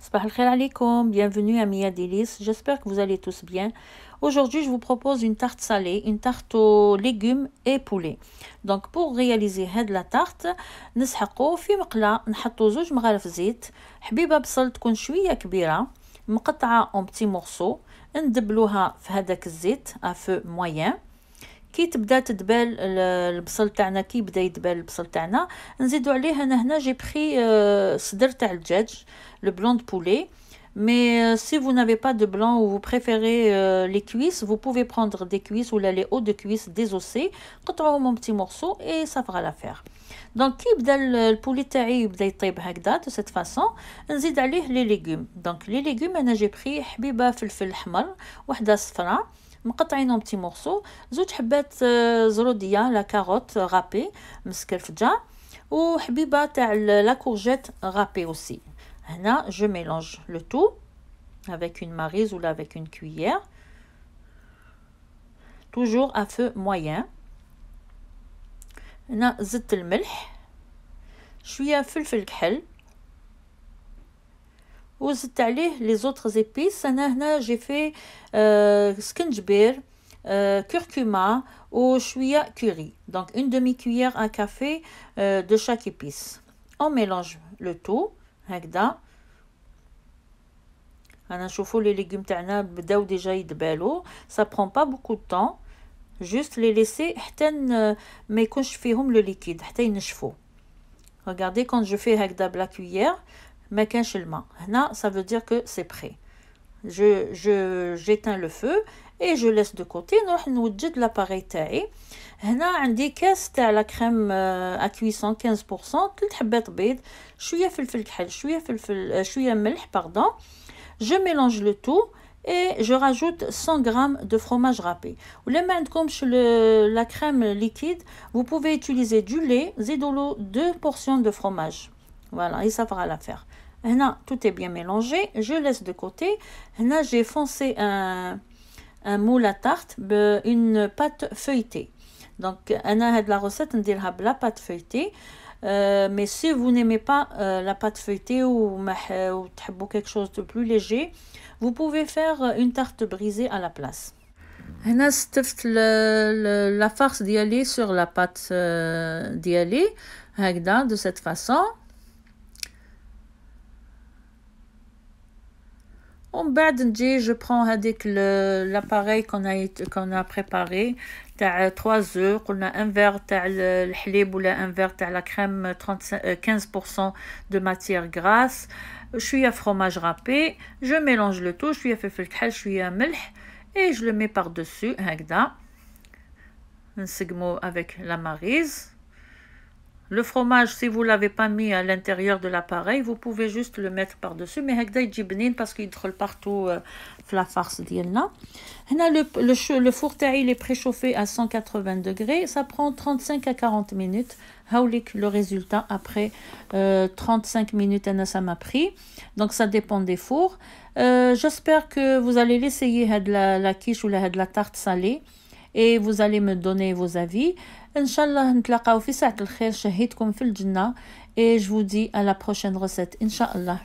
Sabah al-khair alaikum, bienvenue à Mia Délices, j'espère que vous allez tous bien. Aujourd'hui, je vous propose une tarte salée, une tarte aux légumes et poulet. Donc pour réaliser la tarte, نسحقو في مقلة نحطو 2 مغارف زيت، حبيبة بصل تكون شوية كبيرة مقطعة en petits morceaux، ندبلوها في هذاك الزيت à feu moyen. كي تبدا تدبال البصل تاعنا، كي يبدا يدبال البصل تاعنا نزيدو عليه. انا هنا جي بخي صدر تاع الدجاج، le blanc de poulet. Mais si vous n'avez pas de blanc ou vous préférez les cuisses, vous pouvez prendre des cuisses ou les hauts de cuisses désossés, قطعوهم en petits morceaux et ça fera l'affaire. Donc كي يبدا البولي تاعي يبدا يطيب هكذا de cette façon، نزيد عليه les légumes. Donc les légumes انا جي بخي حبيبه فلفل احمر، وحده صفراء مقطعين en petits morceaux، 2 حبات زروديه لا كاروت رابي مسكرفجه، وحبيبه تاع لا كورجيت رابي aussi. هنا je mélange le tout avec une maryse ou là avec une cuillère, toujours à feu moyen. هنا زدت الملح، شويه فلفل كحل، وزدت عليه les autres épices. انا هنا جي في سكنجبير، curcuma وشويه كوري. Donc une demi-cuillère à café de chaque épice. On mélange le tout هكذا. انا نشوفوا لي ليغوم تاعنا بداو ديجا يدبالو، ça prend pas beaucoup de temps، juste les laisser حتى ما يكونش فيهم لو ليكيد حتى ينشفوا. regardez quand je fais هكذا بلا cuillère ما كانش الماء هنا، ça veut dire que c'est prêt. j'éteins le feu et je laisse de côté. نروح نوجد لاباري تاعي. هنا عندي كاس تاع لا كريم ا كويسون 15%، 3 حبات بيض، شويه فلفل كحل، شويه ملح باردون. je mélange le tout et je rajoute 100 g de fromage râpé. ولا ما عندكمش la crème liquide، vous pouvez utiliser du lait، زيدوا 2 portions de fromage. Voilà, et ça fera l'affaire. هنا tout est bien mélangé, je laisse de côté. هنا j'ai foncé un moule à tarte une pâte feuilletée. Donc انا هاد la recette نديرها بلا pâte feuilletée. Mais si vous n'aimez pas la pâte feuilletée ou تحبوا quelque chose de plus léger, vous pouvez faire une tarte brisée à la place. هنا ستفت la farce ديالي sur la pâte ديالي هكذا de cette façon. ومن بعد نجي je prends هذيك l'appareil qu'on a préparé تاع 3 œufs، قلنا un verre تاع الحليب ولا un verre تاع la crème 15% de matière grasse، شويه fromage râpé. je mélange le tout، شويه فلفل كحل، شويه ملح، et je le mets par dessus هكذا. نسقمو avec la maryse. Le fromage, si vous l'avez pas mis à l'intérieur de l'appareil, vous pouvez juste le mettre par-dessus. Mais هكذا يجي بنين parce qu'il يدخل partout في la farce ديالنا. هنا le four تاعي il est préchauffé à 180 degrés. Ça prend 35 à 40 minutes. هاوليك le résultat après 35 minutes ça m'a pris. Donc ça dépend des fours. J'espère que vous allez l'essayer la quiche ou la tarte salée et vous allez me donner vos avis. ان شاء الله نتلاقاو في ساعة الخير، شهيتكم في الجنة. et je vous dis à la prochaine recette ان شاء الله.